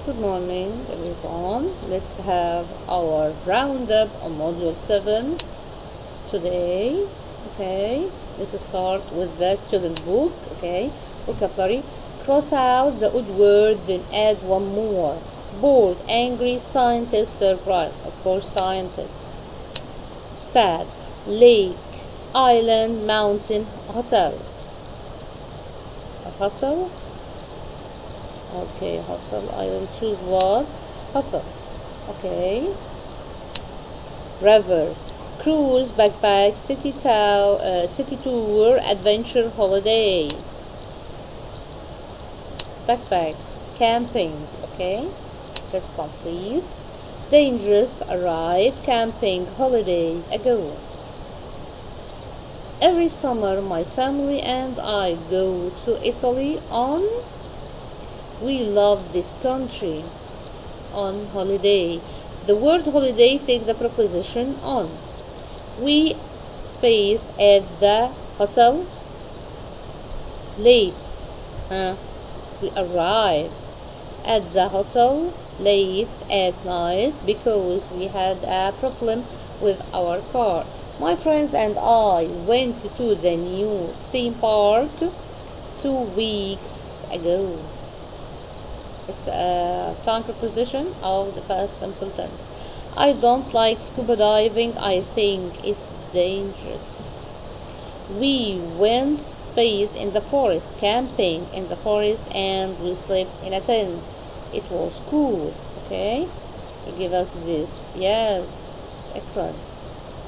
Good morning, everyone. Let's have our roundup on Module 7 today. Okay, let's start with the student book. Okay, vocabulary. Cross out the odd word, then add one more. Bored, angry, scientist, surprise. Of course, scientist. Sad, lake, island, mountain, hotel. A hotel? Okay, hotel. I will choose what? Hotel. Okay. River, cruise, backpack, city tour, adventure, holiday. Backpack, camping. Okay, that's complete. Dangerous, arrive, camping, holiday, ago. Every summer, my family and I go to Italy on. We love this country. On holiday. The word holiday takes the preposition on. We space at the hotel late. We arrived at the hotel late at night because we had a problem with our car. My friends and I went to the new theme park 2 weeks ago. It's a time preposition of the past simple tense. I don't like scuba diving. I think it's dangerous. We went space in the forest, camping in the forest, and we slept in a tent. It was cool. Okay, you give us this. Yes, excellent.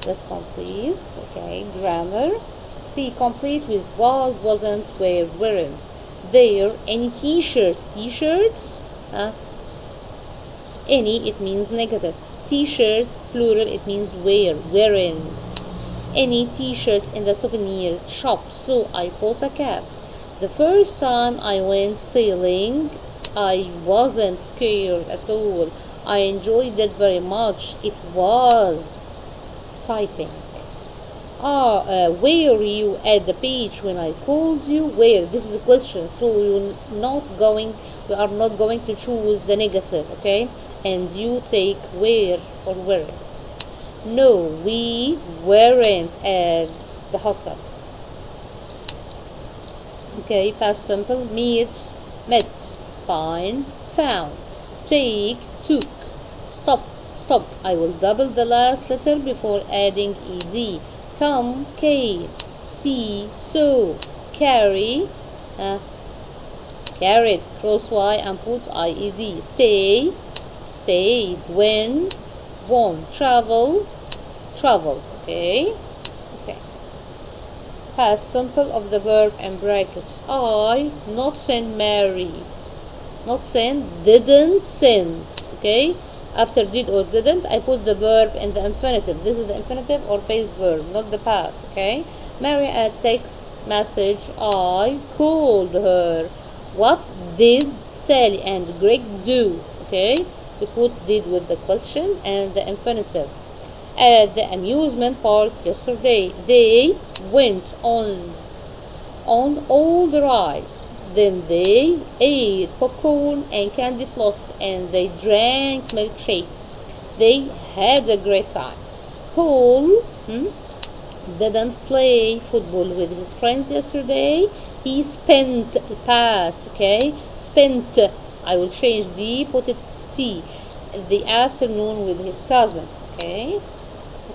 That's complete. Okay, grammar. C, complete with was, wasn't, were, weren't. There, any t-shirts, any, it means negative. T-shirts, plural, it means wearing. Any t-shirts in the souvenir shop, so I bought a cap. The first time I went sailing, I wasn't scared at all. I enjoyed it very much. It was exciting. Were you at the beach when I called you? Where? This is a question, so we are not going to choose the negative, okay? And you take where or weren't. No, we weren't at the hotel. Okay, past simple. Meet, met, find, found, take, took, stop. I will double the last letter before adding ed. Come, came, see, saw, carry, carried, cross Y and put IED. Stay, stayed, win, won, traveled. Okay. Past simple of the verb and brackets. I not send Mary. Not send, didn't send. Okay. After did or didn't, I put the verb in the infinitive. This is the infinitive or base verb, not the past, okay? Mary a text message. I called her. What did Sally and Greg do? Okay? We put did with the question and the infinitive. At the amusement park yesterday, they went on all the rides. Then they ate popcorn and candy floss and they drank milkshakes. They had a great time. Paul didn't play football with his friends yesterday. He spent past, okay? Spent, I will change the, put it T, the afternoon with his cousins, okay?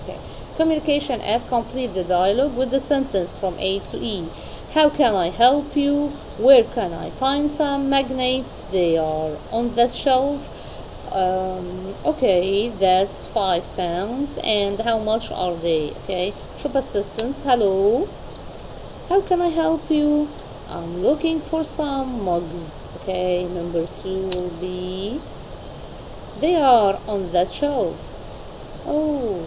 Okay. Communication F, complete the dialogue with the sentence from A to E. How can I help you? Where can I find some magnets? They are on the shelf. Okay, that's £5. And how much are they? Okay, shop assistants. Hello. How can I help you? I'm looking for some mugs. Okay, number 2 will be. They are on that shelf. Oh,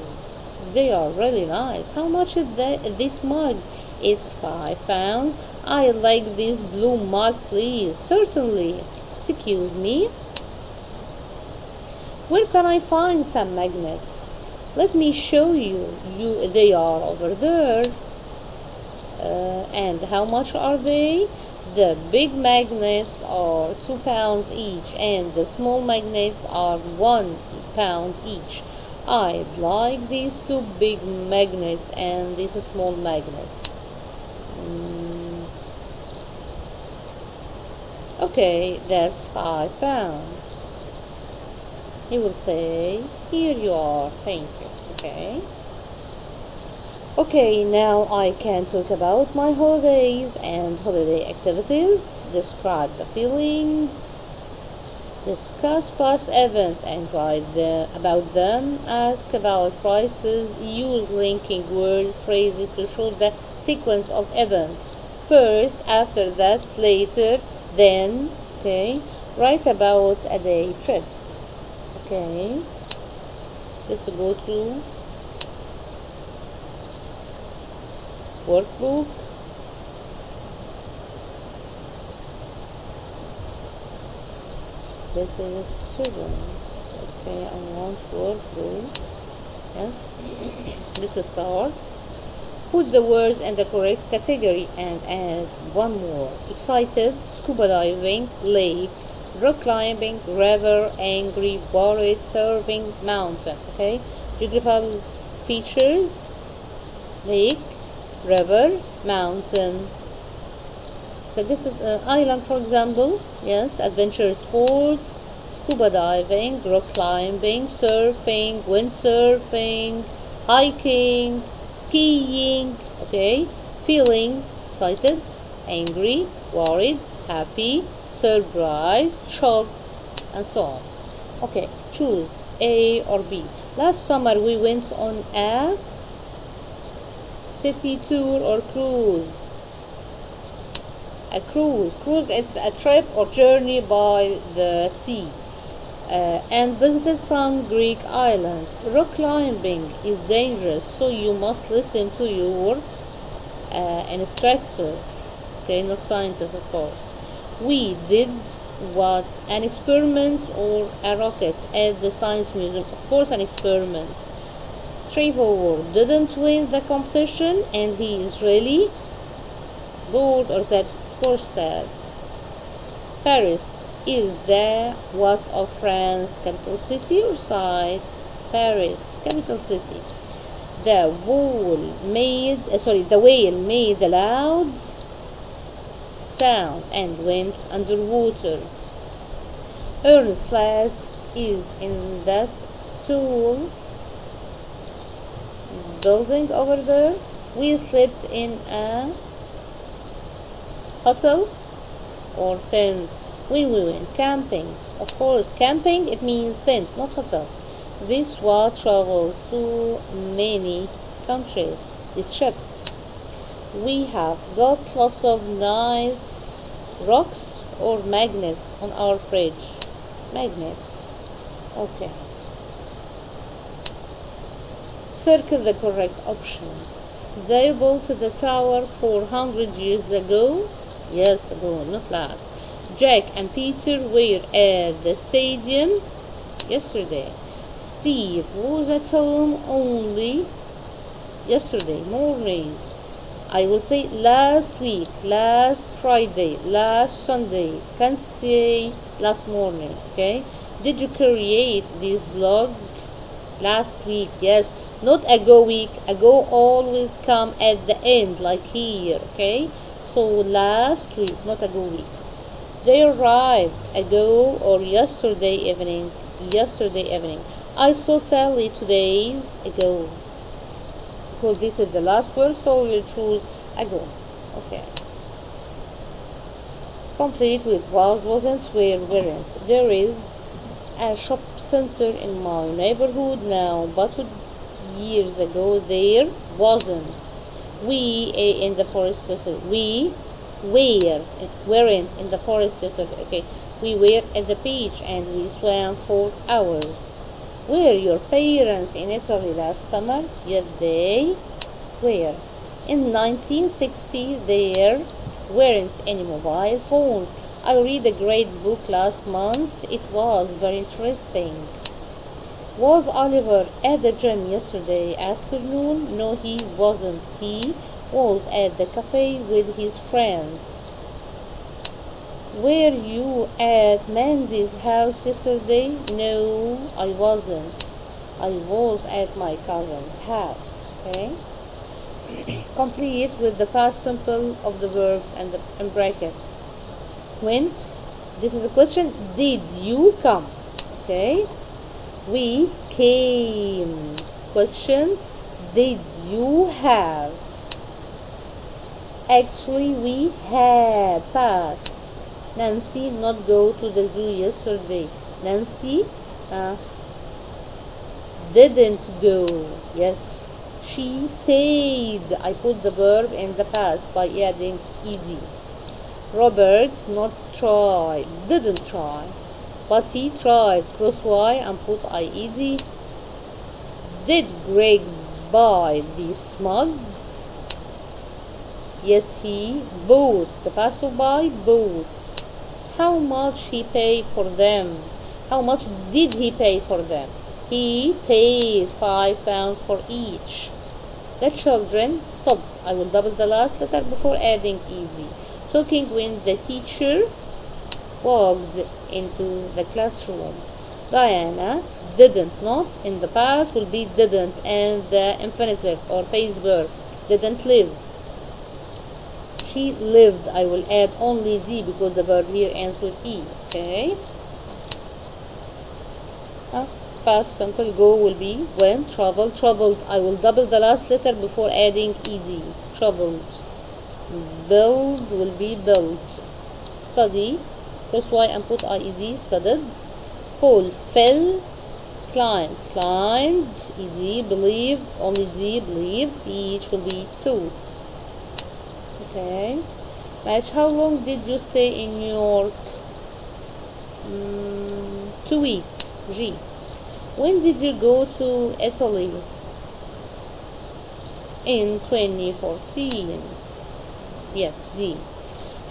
they are really nice. How much is this mug? It's £5. I like this blue mug, please. Certainly. Excuse me. Where can I find some magnets? Let me show you. They are over there. And how much are they? The big magnets are 2 pounds each, and the small magnets are 1 pound each. I'd like these two big magnets and this small magnet. Okay, that's 5 pounds. He will say, here you are, thank you. Okay. Okay, now I can talk about my holidays and holiday activities, describe the feelings, discuss past events and write about them, ask about prices, use linking word phrases to show the sequence of events. First, after that, later, then, okay, write about a day trip. Okay, let's go to workbook. This is students. Okay, I want workbook. Yes. Let's start. Put the words in the correct category and add one more. Excited, scuba diving, lake, rock climbing, river, angry, worried, surfing, mountain. Okay, geographical features: lake, river, mountain. So this is island, for example. Yes, adventure sports, scuba diving, rock climbing, surfing, windsurfing, hiking, skiing. Okay, feelings: excited, angry, worried, happy, surprised, shocked, and so on. Okay, choose A or B. Last summer we went on a city tour or cruise. A cruise. Cruise, it's a trip or journey by the sea. And visited some Greek islands. Rock climbing is dangerous, so you must listen to your instructor. Okay, not scientist, of course. We did what? An experiment or a rocket at the Science Museum. Of course, an experiment. Trevor didn't win the competition and he is really bored or sad. Of course sad. Paris is the what of France? Capital city or site? Paris, capital city. The whale made a loud sound and went underwater. Ernest Lads is in that tall building over there. We slept in a hotel or tent when we went camping. Of course, camping, it means tent, not hotel. This what travels to many countries. This ship. We have got lots of nice rocks or magnets on our fridge. Magnets. Okay. Circle the correct options. They built the tower 400 years ago. Yes, ago, not last. Jack and Peter were at the stadium yesterday. Steve was at home only yesterday morning. I will say last week, last Friday, last Sunday. Can't say last morning, okay? Did you create this blog last week? Yes. Not ago week. Ago always come at the end, like here, okay? So last week, not ago week. They arrived ago or yesterday evening. Yesterday evening. I saw Sally 2 days ago. Because this is the last word, so we'll choose ago. Okay. Complete with was, wasn't, were, weren't. There is a shop center in my neighborhood now, but 2 years ago there wasn't. We in the forest desert. We weren't in the forest desert. Okay. We were at the beach and we swam for hours. Were your parents in Italy last summer? Yes, they were. In 1960, there weren't any mobile phones. I read a great book last month. It was very interesting. Was Oliver at the gym yesterday afternoon? No, he wasn't. He was at the cafe with his friends. Were you at Mandy's house yesterday? No, I wasn't. I was at my cousin's house. Okay? Complete with the past simple of the verbs and the in brackets. When? This is a question. Did you come? Okay? We came. Question. Did you have? Actually, we had. Past. Nancy not go to the zoo yesterday. Nancy didn't go. Yes, she stayed. I put the verb in the past by adding ed. Robert not try. Didn't try. But he tried. Cross y and put ied. Did Greg buy these mugs? Yes, he bought. The past of buy, bought. How much he paid for them? How much did he pay for them? He paid £5 for each. The children stopped. I will double the last letter before adding ed. Talking when the teacher walked into the classroom. Diana didn't. Not in the past will be didn't, and the infinitive or base verb didn't live. She lived. I will add only d because the verb here ends with e. Okay. Past simple go will be when. Travel. Troubled. I will double the last letter before adding ed. Troubled. Build will be built. Study. Cross y and put ied. Studied. Fall. Fell. Climb. Climbed. Ed. Believe. Only d. Believe. Each will be taught. Okay. Match. How long did you stay in New York? 2 weeks. G. When did you go to Italy? In 2014. Yes, D.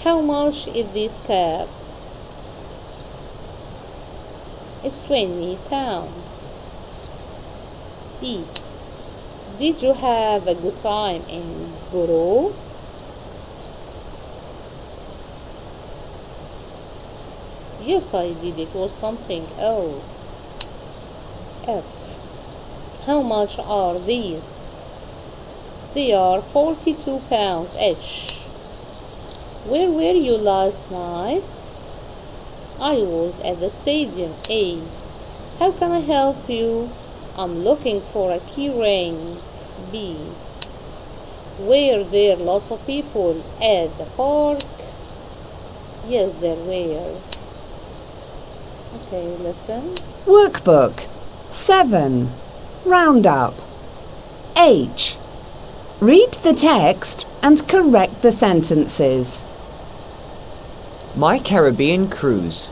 How much is this cap? It's £20. E. Did you have a good time in Boro? Yes, I did. It was something else. F. How much are these? They are £42 each. Where were you last night? I was at the stadium. A. How can I help you? I'm looking for a key ring. B. Were there lots of people at the park? Yes, there were. Okay, listen. Workbook 7. Roundup. H. Read the text and correct the sentences. My Caribbean cruise.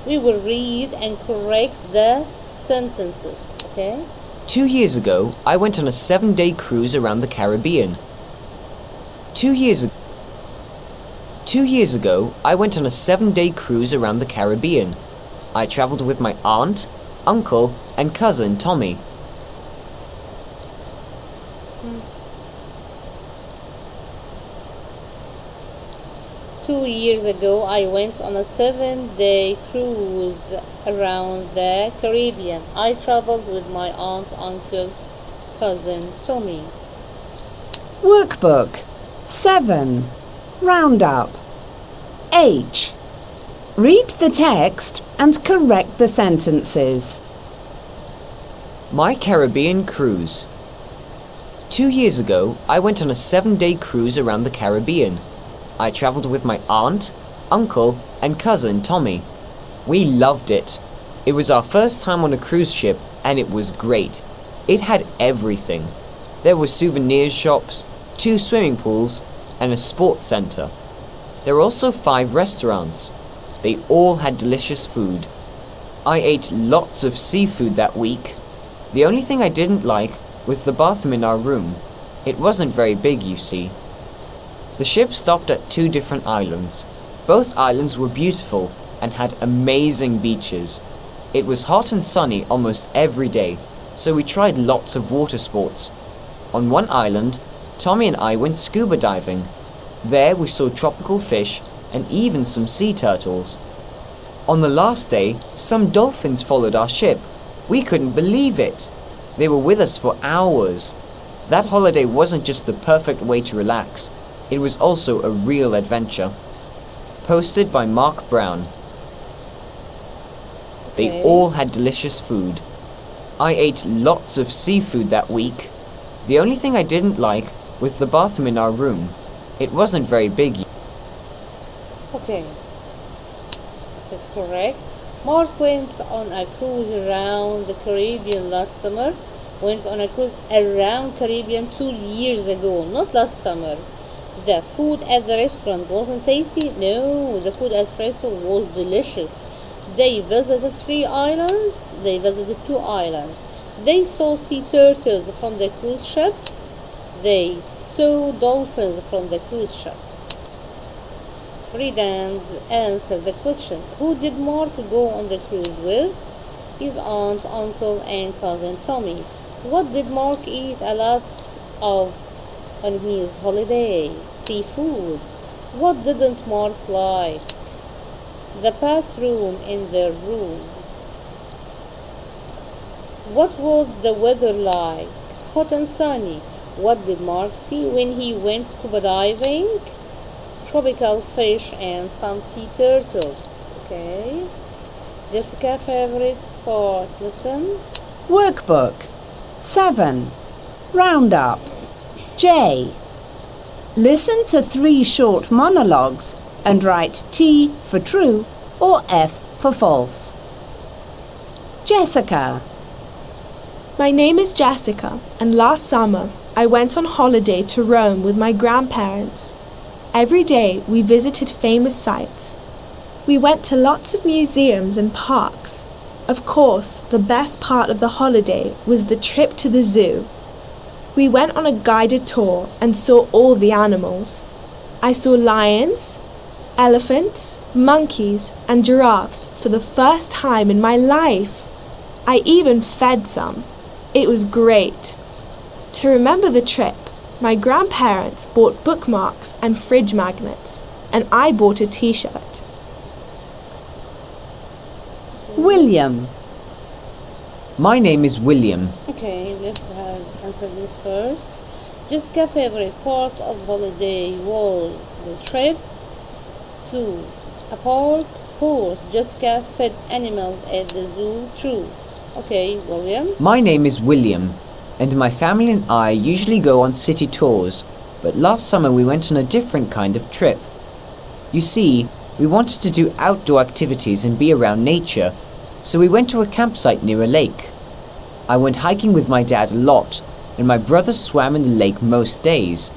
We will read and correct the sentences. Okay? 2 years ago, I went on a 7-day cruise around the Caribbean. 2 years ago, I went on a 7-day cruise around the Caribbean. I traveled with my aunt, uncle, and cousin Tommy. Two years ago, I went on a 7-day cruise around the Caribbean. I traveled with my aunt, uncle, cousin Tommy. Workbook 7. Roundup. H. Read the text and correct the sentences. My Caribbean cruise. 2 years ago, I went on a 7-day cruise around the Caribbean. I traveled with my aunt, uncle, and cousin Tommy. We loved it. It was our first time on a cruise ship, and it was great. It had everything. There were souvenir shops, 2 swimming pools, and a sports center. There were also 5 restaurants. They all had delicious food. I ate lots of seafood that week. The only thing I didn't like was the bathroom in our room. It wasn't very big, you see. The ship stopped at 2 different islands. Both islands were beautiful and had amazing beaches. It was hot and sunny almost every day, so we tried lots of water sports. On one island, Tommy and I went scuba diving. There we saw tropical fish and even some sea turtles. On the last day, some dolphins followed our ship. We couldn't believe it. They were with us for hours. That holiday wasn't just the perfect way to relax, it was also a real adventure. Posted by Mark Brown. They all had delicious food. I ate lots of seafood that week. The only thing I didn't like was the bathroom in our room. It wasn't very big. Okay, that's correct. Mark went on a cruise around the Caribbean last summer. Went on a cruise around Caribbean 2 years ago, not last summer. The food at the restaurant wasn't tasty. No, the food at the restaurant was delicious. They visited 3 islands. They visited 2 islands. They saw sea turtles from the cruise ship. They saw dolphins from the cruise ship. Read and answer the question. Who did Mark go on the cruise with? His aunt, uncle, and cousin Tommy. What did Mark eat a lot of on his holiday? Seafood. What didn't Mark like? The bathroom in their room. What was the weather like? Hot and sunny. What did Mark see when he went scuba diving? Tropical fish and some sea turtles. Okay. Jessica, favorite part. Listen. Workbook 7. Roundup. J. Listen to 3 short monologues and write T for true or F for false. Jessica. My name is Jessica, and last summer I went on holiday to Rome with my grandparents. Every day we visited famous sites. We went to lots of museums and parks. Of course, the best part of the holiday was the trip to the zoo. We went on a guided tour and saw all the animals. I saw lions, elephants, monkeys, and giraffes for the first time in my life. I even fed some. It was great. To remember the trip, my grandparents bought bookmarks and fridge magnets, and I bought a t-shirt. William. My name is William. Okay, let's answer this first. Jessica's favorite part of holiday was the trip to a park. Fourth, Jessica fed animals at the zoo. True. Okay, William. My name is William, and my family and I usually go on city tours, but last summer we went on a different kind of trip. You see, we wanted to do outdoor activities and be around nature, so we went to a campsite near a lake. I went hiking with my dad a lot, and my brother swam in the lake most days.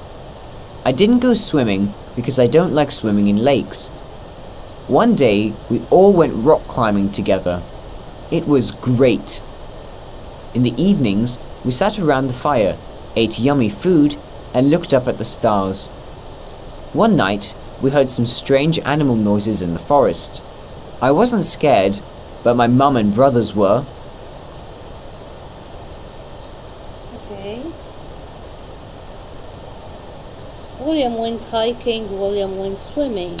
I didn't go swimming because I don't like swimming in lakes. One day, we all went rock climbing together. It was great. In the evenings, we sat around the fire, ate yummy food, and looked up at the stars. One night, we heard some strange animal noises in the forest. I wasn't scared, but my mum and brothers were. Okay. William went hiking. William went swimming.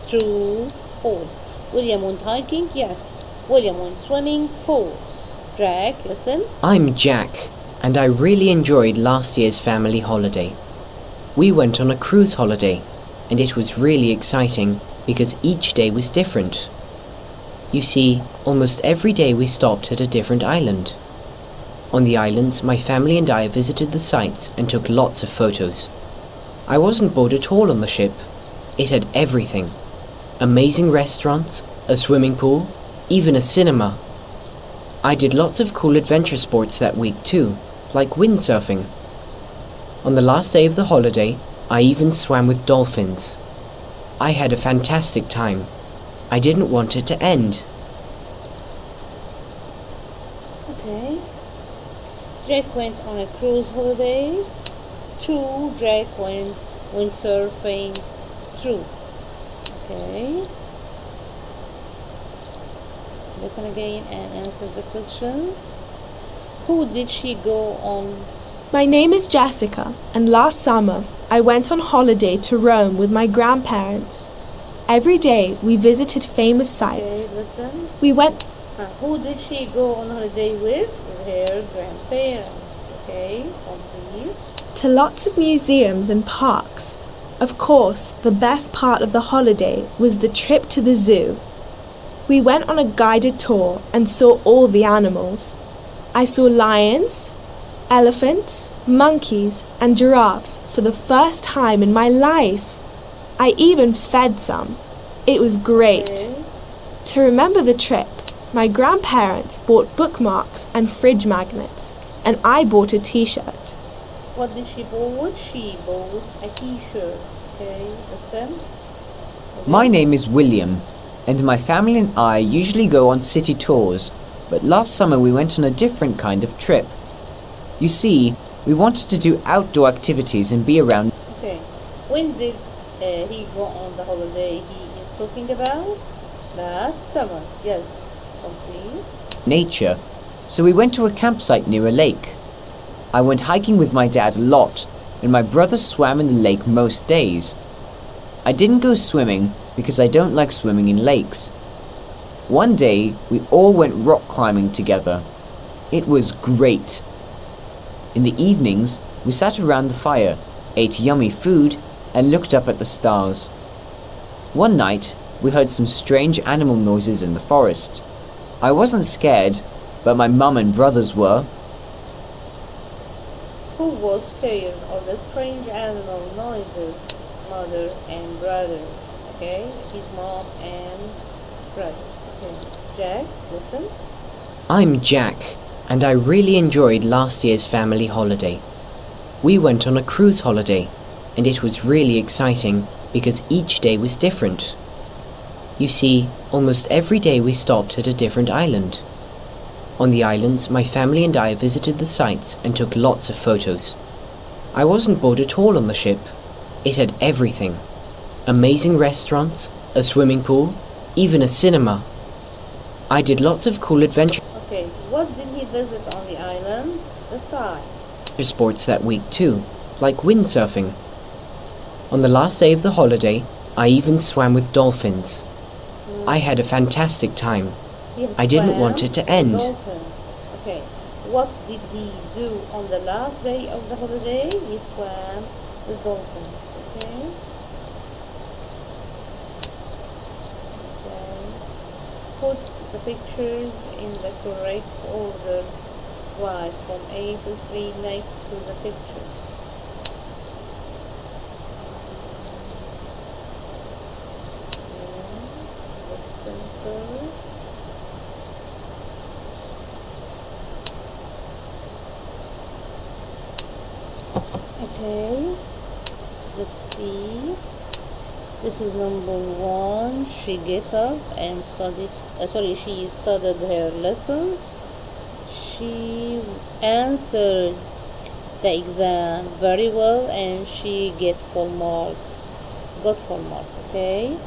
True. False. William went hiking. Yes. William went swimming. False. Jack, listen. I'm Jack, and I really enjoyed last year's family holiday. We went on a cruise holiday, and it was really exciting because each day was different. You see, almost every day we stopped at a different island. On the islands, my family and I visited the sites and took lots of photos. I wasn't bored at all on the ship. It had everything. Amazing restaurants, a swimming pool, even a cinema. I did lots of cool adventure sports that week too, like windsurfing. On the last day of the holiday, I even swam with dolphins. I had a fantastic time. I didn't want it to end. Okay. Jack went on a cruise holiday. True. Jack went windsurfing. True. Okay. Listen again and answer the question. Who did she go on? My name is Jessica, and last summer I went on holiday to Rome with my grandparents. Every day we visited famous sites. Okay, listen. We went Who did she go on holiday with? With her grandparents. Okay, complete. to lots of museums and parks. Of course, the best part of the holiday was the trip to the zoo. We went on a guided tour and saw all the animals. I saw lions, elephants, monkeys, and giraffes for the first time in my life. I even fed some. It was great. Okay. To remember the trip, my grandparents bought bookmarks and fridge magnets, and I bought a t-shirt. What did she bought? She bought a t-shirt. Okay, listen. My name is William, and my family and I usually go on city tours, but last summer we went on a different kind of trip. You see, we wanted to do outdoor activities and be around Okay. When did he go on the holiday he is talking about? Last summer. Yes. Complete. nature, so we went to a campsite near a lake. I went hiking with my dad a lot, and my brother swam in the lake most days. I didn't go swimming because I don't like swimming in lakes. One day, we all went rock climbing together. It was great. In the evenings, we sat around the fire, ate yummy food, and looked up at the stars. One night, we heard some strange animal noises in the forest. I wasn't scared, but my mum and brothers were. Who was scared of the strange animal noises? Mother and brother. Okay, his mom and brother. Okay, Jack, listen. I'm Jack, and I really enjoyed last year's family holiday. We went on a cruise holiday, and it was really exciting because each day was different. You see, almost every day we stopped at a different island. On the islands, my family and I visited the sites and took lots of photos. I wasn't bored at all on the ship. It had everything. Amazing restaurants, a swimming pool, even a cinema. I did lots of cool adventure Okay, what did he visit on the island? The sights. sports that week too, like windsurfing. On the last day of the holiday, I even swam with dolphins. I had a fantastic time. He I didn't swam want it to with end. dolphins. Okay, what did he do on the last day of the holiday? He swam with dolphins. Okay. Okay. Put the pictures in the correct order. Right, from A to 3 next to the picture. Listen first. Okay, let's see. This is number 1. She get up and studied. She studied her lessons. She answered the exam very well, and she got full marks. Okay.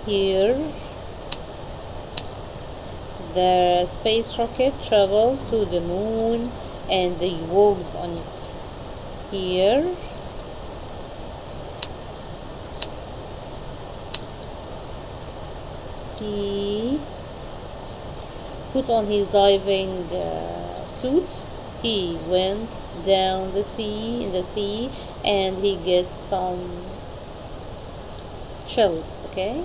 Here, the space rocket traveled to the moon and they walked on it. Here, he put on his diving suit. He went down in the sea, and he get some shells. Okay.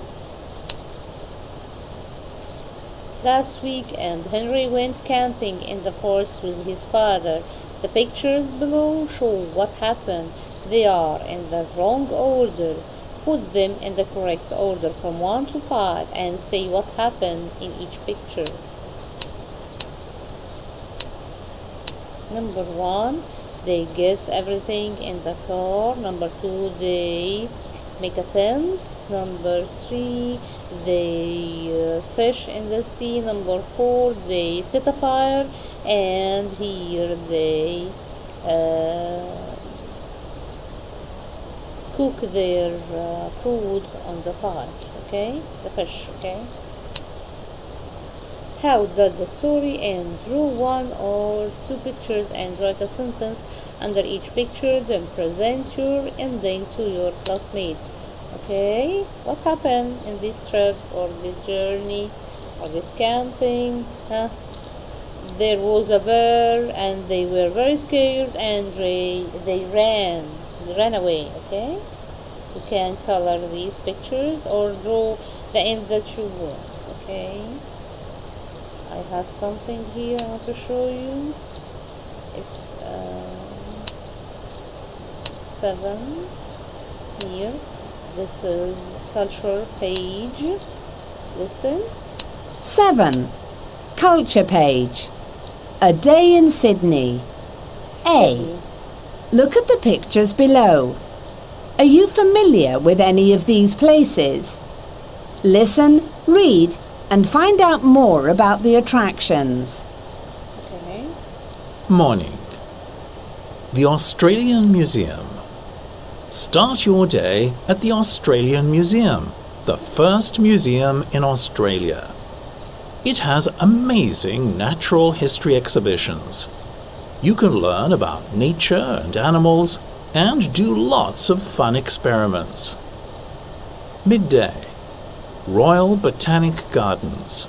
Last week, and Henry went camping in the forest with his father. The pictures below show what happened. They are in the wrong order. Put them in the correct order from 1 to 5 and say what happened in each picture. Number 1, they get everything in the car. Number 2, they make a tent. Number 3, they fish in the sea. Number 4, they set a fire. And here they cook their food on the fire. Okay, the fish. Okay. How does the story end? Draw 1 or 2 pictures and write a sentence Under each picture, then present your ending to your classmates. Okay, what happened in this trip or this journey or this camping? There was a bear and they were very scared and they ran away. Okay, you can color these pictures or draw the end that you want. Okay, I have something here I want to show you. It's 7 here. This is culture page. Listen. 7. Culture page. A day in Sydney. A. Look at the pictures below. Are you familiar with any of these places? Listen, read, and find out more about the attractions. Okay. Morning. The Australian Museum. Start your day at the Australian Museum, the first museum in Australia. It has amazing natural history exhibitions. You can learn about nature and animals and do lots of fun experiments. Midday. Royal Botanic Gardens.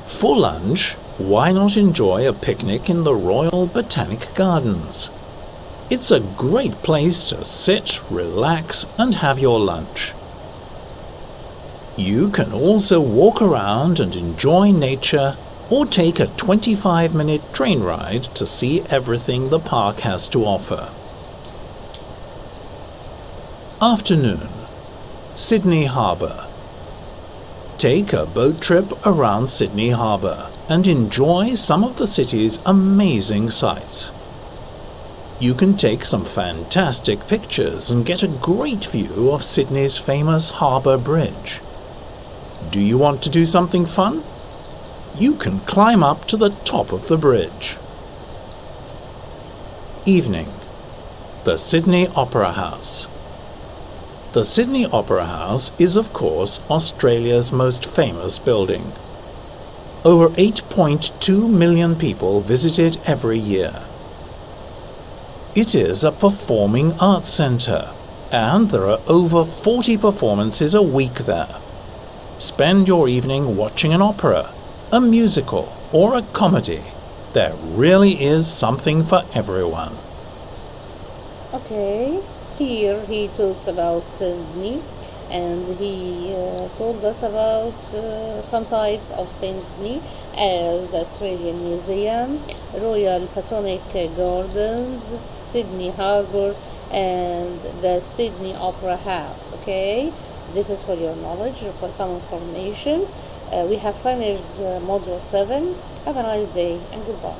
For lunch, why not enjoy a picnic in the Royal Botanic Gardens? It's a great place to sit, relax, and have your lunch. You can also walk around and enjoy nature or take a 25-minute train ride to see everything the park has to offer. Afternoon. Sydney Harbour. Take a boat trip around Sydney Harbour and enjoy some of the city's amazing sights. You can take some fantastic pictures and get a great view of Sydney's famous Harbour Bridge. Do you want to do something fun? You can climb up to the top of the bridge. Evening. The Sydney Opera House. The Sydney Opera House is, of course, Australia's most famous building. Over 8.2 million people visit it every year. It is a performing arts centre, and there are over 40 performances a week there. Spend your evening watching an opera, a musical, or a comedy. There really is something for everyone. Okay, here he talks about Sydney and he told us about some sites of Sydney as the Australian Museum, Royal Botanic Gardens, Sydney Harbour, and the Sydney Opera House. Okay, this is for your knowledge, for some information. We have finished module 7. Have a nice day and goodbye.